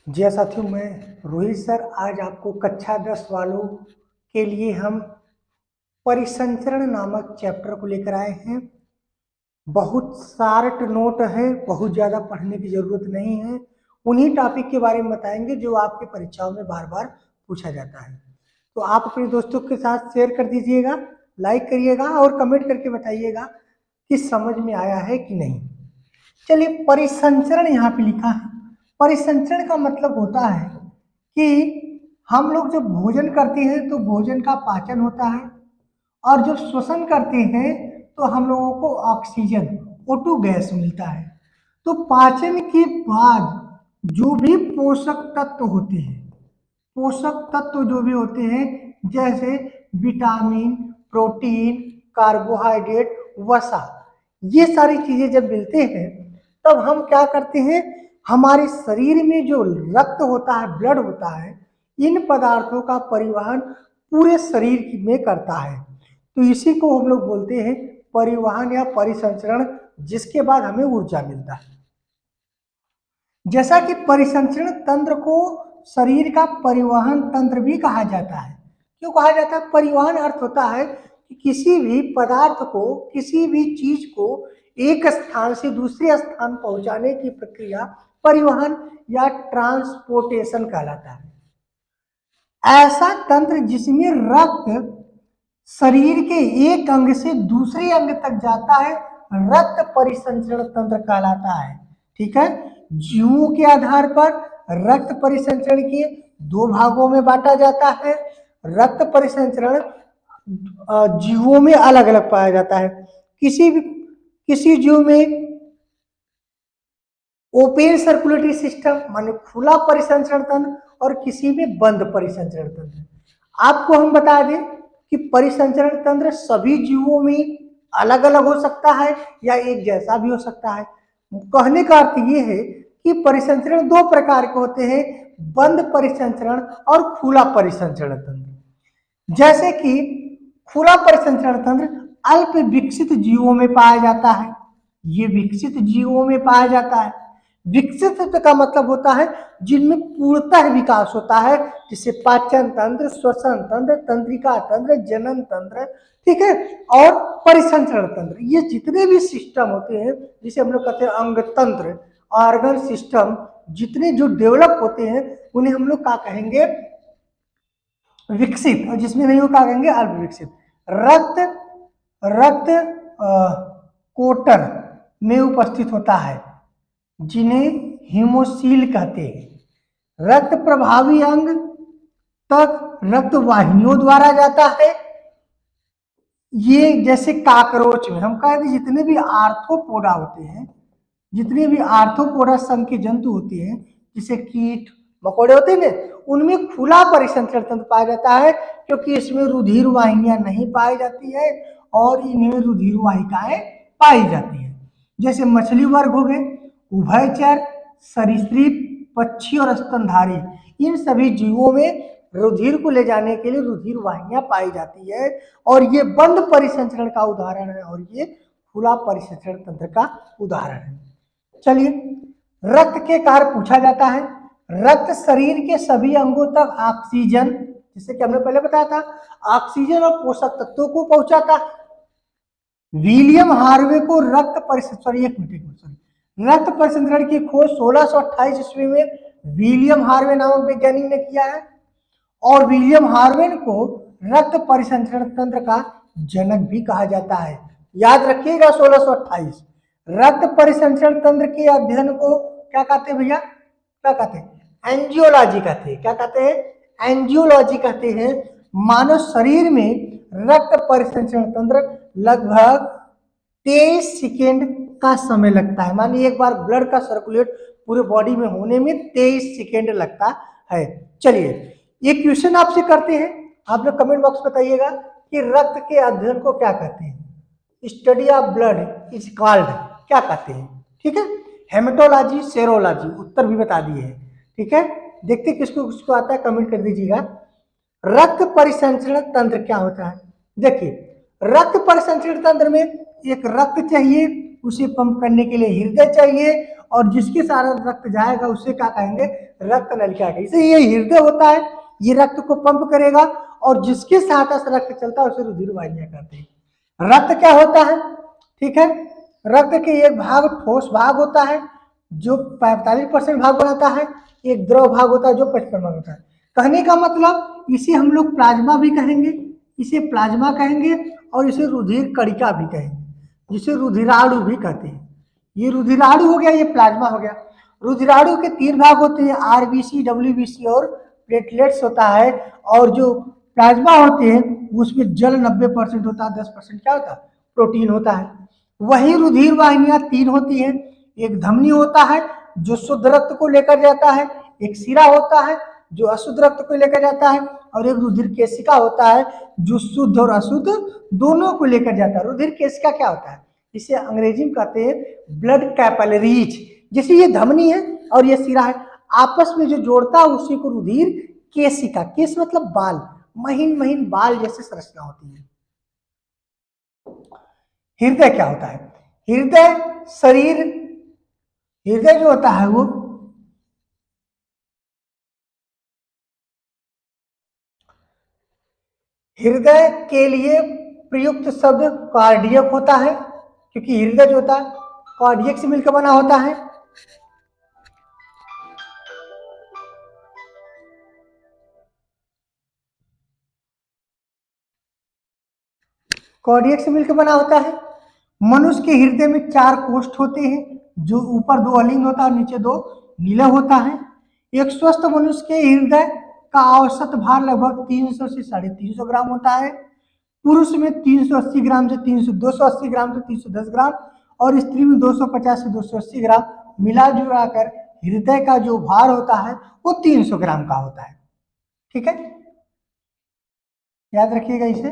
जी हाँ साथियों, मैं रोहित सर आज आपको कक्षा 10 वालों के लिए हम परिसंचरण नामक चैप्टर को लेकर आए हैं। बहुत शार्ट नोट है, बहुत ज़्यादा पढ़ने की ज़रूरत नहीं है। उन्हीं टॉपिक के बारे में बताएंगे जो आपके परीक्षाओं में बार बार पूछा जाता है। तो आप अपने दोस्तों के साथ शेयर कर दीजिएगा, लाइक करिएगा और कमेंट करके बताइएगा कि समझ में आया है कि नहीं। चलिए, परिसंचरण यहाँ पे लिखा है। परिसंचरण का मतलब होता है कि हम लोग जब भोजन करते हैं तो भोजन का पाचन होता है, और जब श्वसन करते हैं तो हम लोगों को ऑक्सीजन O2 गैस मिलता है। तो पाचन के बाद जो भी पोषक तत्व होते हैं, पोषक तत्व जो भी होते हैं जैसे विटामिन, प्रोटीन, कार्बोहाइड्रेट, वसा, ये सारी चीजें जब मिलते हैं तब हम क्या करते हैं, हमारे शरीर में जो रक्त होता है, ब्लड होता है, इन पदार्थों का परिवहन पूरे शरीर में करता है। तो इसी को हम लोग बोलते हैं परिवहन या परिसंचरण, जिसके बाद हमें ऊर्जा मिलता है। जैसा कि परिसंचरण तंत्र को शरीर का परिवहन तंत्र भी कहा जाता है। क्यों कहा जाता है? परिवहन अर्थ होता है कि किसी भी पदार्थ को, किसी भी चीज को एक स्थान से दूसरे स्थान पहुंचाने की प्रक्रिया परिवहन या ट्रांसपोर्टेशन कहलाता है। ऐसा तंत्र जिसमें रक्त शरीर के एक अंग से दूसरे अंग तक जाता है, रक्त परिसंचरण तंत्र कहलाता है। ठीक है, जीवों के आधार पर रक्त परिसंचरण के दो भागों में बांटा जाता है। रक्त परिसंचरण जीवों में अलग अलग पाया जाता है। किसी जीव में ओपन सर्कुलेटरी सिस्टम माने खुला परिसंचरण तंत्र, और किसी में बंद परिसंचरण तंत्र। आपको हम बता दें कि परिसंचरण तंत्र सभी जीवों में अलग अलग हो सकता है या एक जैसा भी हो सकता है। कहने का अर्थ ये है कि परिसंचरण दो प्रकार के होते हैं, बंद परिसंचरण और खुला परिसंचरण तंत्र। जैसे कि खुला परिसंचरण तंत्र अल्प विकसित जीवों में पाया जाता है। ये विकसित जीवों में पाया जाता है। विकसित का मतलब होता है जिनमें पूर्णतः विकास होता है, जैसे पाचन तंत्र, श्वसन तंत्र, तंत्रिका तंत्र, जनन तंत्र, ठीक है, और परिसंचरण तंत्र। ये जितने भी सिस्टम होते हैं, जिसे हम लोग कहते हैं अंग तंत्र, ऑर्गन सिस्टम, जितने जो डेवलप होते हैं उन्हें हम लोग क्या कहेंगे? विकसित। और जिसमें नहीं हो क्या कहेंगे? अल्प विकसित। रक्त रक्त कोटर में उपस्थित होता है, जिन्हें हीमोसील कहते हैं। रक्त प्रभावी अंग तक रक्त वाहिनियों द्वारा जाता है। ये जैसे काकरोच में हम कहते हैं जितने भी आर्थ्रोपोडा होते हैं, जितने भी आर्थ्रोपोडा संघ के जंतु होते हैं, जैसे कीट मकोड़े होते हैं ना, उनमें खुला परिसंचरण तंत्र पाया जाता है, क्योंकि इसमें रुधिर वाहिनियां नहीं पाई जाती है और इनमें रुधिर वाहिकाएं पाई जाती है। जैसे मछली वर्ग हो गए, उभयचर, सरीसृप, पक्षी और स्तनधारी, इन सभी जीवों में रुधिर को ले जाने के लिए रुधिर वाहिनियां पाई जाती है, और ये बंद परिसंचरण का उदाहरण है और ये खुला परिसंचरण तंत्र का उदाहरण है। चलिए, रक्त के कार्य पूछा जाता है। रक्त शरीर के सभी अंगों तक ऑक्सीजन, जैसे कि हमने पहले बताया था, ऑक्सीजन और पोषक तत्वों को पहुंचाता है। विलियम हार्वे को रक्त परिसंचरण की खोज 1628 ईस्वी में विलियम हार्वे नामक वैज्ञानिक ने किया है, और विलियम हार्वे को रक्त परिसंचरण तंत्र का जनक भी कहा जाता है। याद रखिएगा 1628। रक्त परिसंचरण तंत्र के अध्ययन को क्या कहते हैं भैया? क्या कहते हैं? एंजियोलॉजी कहते हैं। क्या कहते हैं? एंजियोलॉजी कहते हैं। मानव शरीर में रक्त परिसंचरण तंत्र लगभग 23 सेकेंड का समय लगता है। मानिए एक बार ब्लड का सर्कुलेट पूरे बॉडी में होने में 23 सेकेंड लगता है। चलिए, ये क्वेश्चन आपसे करते हैं, आप लोग कमेंट बॉक्स बताइएगा कि रक्त के अध्ययन को क्या कहते हैं? Study of blood is called, क्या कहते हैं? ठीक है, हेमेटोलॉजी, सेरोलॉजी, उत्तर भी बता दिए हैं। ठीक है, देखते किसको किसको आता है, कमेंट कर दीजिएगा। रक्त परिसंचरण तंत्र क्या होता है? देखिए, रक्त परिसंचरण तंत्र में एक रक्त चाहिए, उसे पंप करने के लिए हृदय चाहिए, और जिसके सारा रक्त जाएगा उसे क्या कहेंगे, रक्त नलिका कहेंगे। इसे ये हृदय होता है, ये रक्त को पंप करेगा और जिसके सहायता से रक्त चलता है उसे रुधिर वाहिनियां कहते हैं। रक्त क्या होता है, ठीक है, रक्त के एक भाग ठोस भाग होता है जो 45% भाग बनाता है, एक द्रव भाग होता है जो 55 भाग होता है। कहने का मतलब इसे हम लोग प्लाज्मा भी कहेंगे, इसे प्लाज्मा कहेंगे और इसे रुधिर कणिका भी कहेंगे, जिसे रुधिराणु भी कहते हैं। ये रुधिराणु हो गया, ये प्लाज्मा हो गया। रुधिराणु के 3 भाग होते हैं, आरबीसी, डब्ल्यूबीसी और प्लेटलेट्स होता है। और जो प्लाज्मा होते हैं उसमें जल 90% होता है, 10% क्या होता है, प्रोटीन होता है। वही रुधिर वाहिनियां 3 होती हैं, एक धमनी होता है जो शुद्ध रक्त को लेकर जाता है, एक सिरा होता है जो अशुद्ध रक्त को लेकर जाता है, और एक रुधिर केशिका होता है जो शुद्ध और अशुद्ध दोनों को लेकर जाता है। रुधिर केशिका क्या होता है, इसे अंग्रेजी में कहते हैं ब्लड कैपिलरीज। जैसे ये धमनी है और ये सिरा है, आपस में जो जोड़ता है उसी को रुधिर केशिका, केश मतलब बाल, महीन महीन बाल जैसे संरचना होती है। हृदय क्या होता है, हृदय शरीर, हृदय जो होता है वो हृदय के लिए प्रयुक्त शब्द कार्डियक होता है, क्योंकि हृदय जो होता है कार्डियक से मिलकर बना होता है। कार्डियक से मिलकर बना होता है। मनुष्य के हृदय में 4 कोष्ठ होते हैं, जो ऊपर 2 अलिंग होता है और नीचे 2 नीला होता है। एक स्वस्थ मनुष्य के हृदय का औसत भार लगभग 300 से 350 ग्राम होता है। पुरुष में 380 ग्राम से 280 ग्राम से 310 ग्राम और स्त्री में 250 से 280 ग्राम मिला जुला कर हृदय का जो भार होता है वो 300 ग्राम का होता है। ठीक है, याद रखिएगा इसे।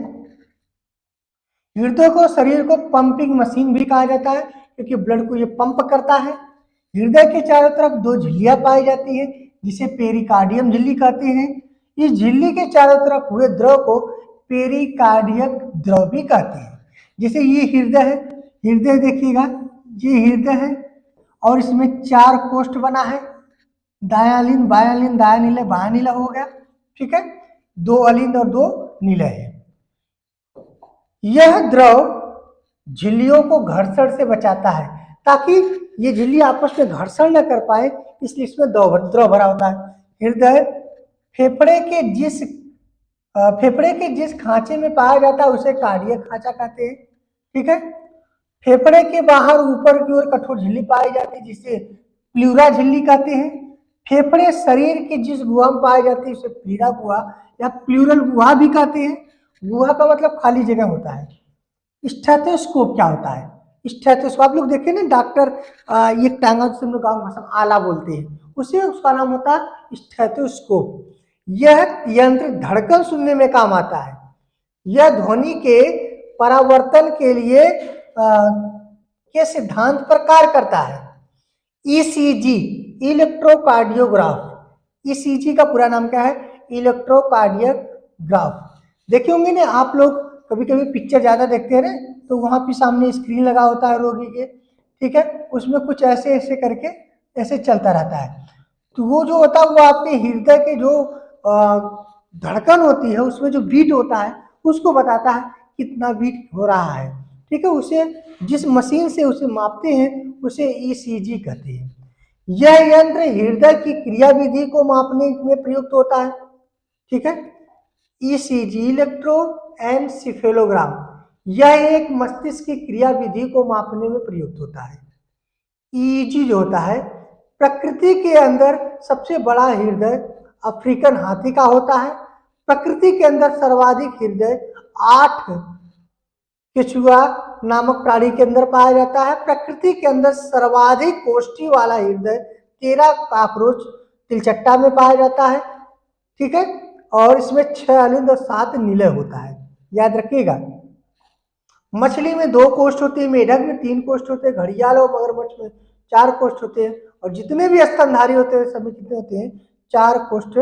हृदय को शरीर को पंपिंग मशीन भी कहा जाता है, क्योंकि ब्लड को ये पंप करता है। हृदय के चारों तरफ 2 झिल्लियां पाई जाती है, जिसे पेरिकार्डियम झिल्ली कहते हैं। इस झिल्ली के चारों तरफ हुए द्रव को पेरिकार्डियक द्रव भी कहते हैं। जैसे ये हृदय है, हृदय देखिएगा, ये हृदय है और इसमें 4 कोष्ठ बना है, दायालिन बायालिन, दाया नीला बाया नीला हो गया। ठीक है, 2 अलिंद और 2 नीले है। यह द्रव झिल्लियों को घर्षण से बचाता है, ताकि ये झिल्ली आपस में घर्षण न कर पाए, इसलिए इसमें द्रव भरा होता है। हृदय फेफड़े के जिस खांचे में पाया जाता है उसे कार्डियक खांचा कहते हैं। ठीक है, फेफड़े के बाहर ऊपर की ओर कठोर झिल्ली पाई जाती है, जिसे प्लूरा झिल्ली कहते हैं। फेफड़े शरीर के जिस गुहा में पाई जाती है उसे प्लीरा गुहा या प्लूरल गुहा भी कहते हैं। गुहा का मतलब खाली जगह होता है। स्टेथोस्कोप क्या होता है, स्टेथोस्कोप आप लोग देखे ना, डॉक्टर ये टांगा से हम लोग गाँव भाषा में आला बोलते हैं, उसे उसका नाम होता है स्टेथोस्कोप। यह यंत्र धड़कन सुनने में काम आता है। यह ध्वनि के परावर्तन के लिए के सिद्धांत पर कार्य करता है। ईसीजी, इलेक्ट्रोकार्डियोग्राफ, ईसीजी का पूरा नाम क्या है, इलेक्ट्रोकार्डियोग्राफ। देखे होंगे ना आप लोग, कभी कभी पिक्चर ज्यादा देखते हैं ना, तो वहां पे सामने स्क्रीन लगा होता है रोगी के, ठीक है, उसमें कुछ ऐसे ऐसे करके ऐसे चलता रहता है। तो वो जो होता है वो आपके हृदय के जो धड़कन होती है उसमें जो बीट होता है उसको बताता है कितना बीट हो रहा है। ठीक है, उसे जिस मशीन से उसे मापते हैं उसे ईसीजी कहते हैं। यह यंत्र हृदय की क्रियाविधि को मापने में प्रयुक्त होता है। ठीक है, ईसीजी, इलेक्ट्रोएन्सेफेलोग्राम, यह एक मस्तिष्क की क्रियाविधि को मापने में प्रयुक्त होता है। ईईजी जो होता है, प्रकृति के अंदर सबसे बड़ा हृदय अफ्रीकन हाथी का होता है। प्रकृति के अंदर सर्वाधिक हृदय 8 केचुआ नामक प्राणी के अंदर पाया जाता है। प्रकृति के अंदर सर्वाधिक कोष्ठी वाला हृदय 13 काकरोच तिलचट्टा में पाया जाता है। ठीक है, और इसमें 6 अलिंद और 7 नीले होता है, याद रखिएगा। मछली में 2 कोष्ठ होते हैं, मेढक में 3 कोष्ठ होते हैं, घड़ियाल और मगरमच्छ में 4 कोष्ठ होते हैं, और जितने भी स्तनधारी होते हैं सब में कितने होते हैं, 4 कोष्ठ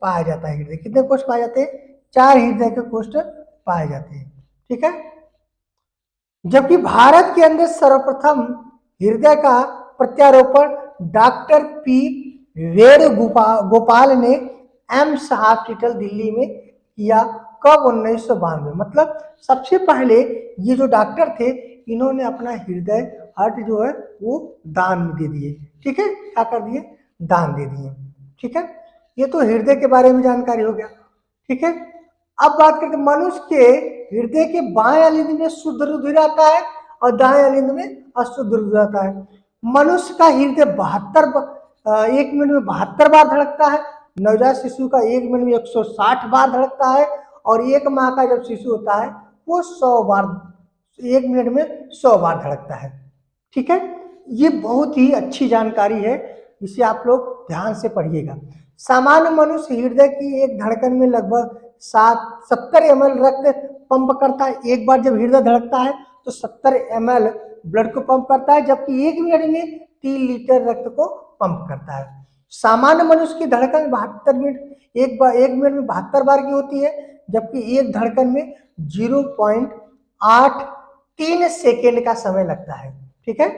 पाया जाता है। हृदय कितने कोष्ठ पाए जाते हैं, 4 हृदय के कोष्ठ पाए जाते हैं। ठीक है, जबकि भारत के अंदर सर्वप्रथम हृदय का प्रत्यारोपण डॉक्टर पी वेणुगोपाल ने एम्स हॉस्पिटल दिल्ली में किया। कब? 1992। मतलब सबसे पहले ये जो डॉक्टर थे इन्होंने अपना हृदय हार्ट जो है वो दान में दे दिए। ठीक है, क्या कर दिए? दान दे दिए। ठीक है, ये तो हृदय के बारे में जानकारी हो गया। ठीक है, अब बात करते मनुष्य के हृदय के बाएं अलिंद में शुद्ध रुधिर आता है और दाएं अलिंद में अशुद्ध रुधिर आता है। मनुष्य का हृदय 1 मिनट में 72 बार धड़कता है। नवजात शिशु का 1 मिनट में 160 बार धड़कता है और 1 माह का जब शिशु होता है वो 100 बार 1 मिनट में 100 बार धड़कता है। ठीक है, ये बहुत ही अच्छी जानकारी है, इसे आप लोग ध्यान से पढ़िएगा। सामान्य मनुष्य हृदय की एक धड़कन में लगभग 70 ml रक्त पंप करता है। एक बार जब हृदय धड़कता है तो 70 ml ब्लड को पंप करता है, जबकि 1 मिनट में 3 लीटर रक्त को पंप करता है। सामान्य मनुष्य की धड़कन 72 मिनट एक मिनट में 72 बार की होती है, जबकि एक धड़कन में 0.83 सेकेंड का समय लगता है। ठीक है,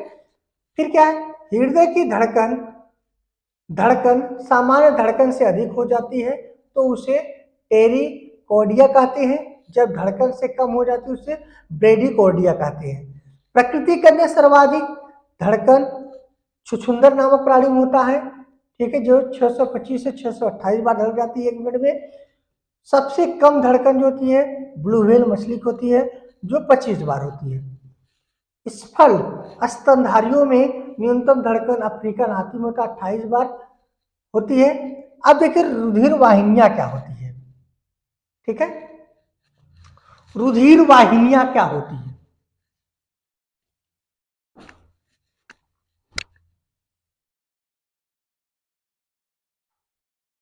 फिर क्या है? हृदय की धड़कन सामान्य धड़कन से अधिक हो जाती है तो उसे टेरिकोर्डिया कहते हैं। जब धड़कन से कम हो जाती है उसे ब्रेडिकोर्डिया कहते हैं। प्रकृति के अंदर सर्वाधिक धड़कन छुछुंदर नामक प्राणी में होता है। ठीक है, जो 625 से 628 बार धड़क जाती है 1 मिनट में। सबसे कम धड़कन जो होती है ब्लू व्हेल मछली की होती है, जो 25 बार होती है। स्फल स्तनधारियों में न्यूनतम धड़कन अफ्रीकन हाथी में होता 28 बार होती है। अब देखिए रुधिर वाहिनियां क्या होती है। ठीक है, रुधिर वाहिनियां क्या होती है?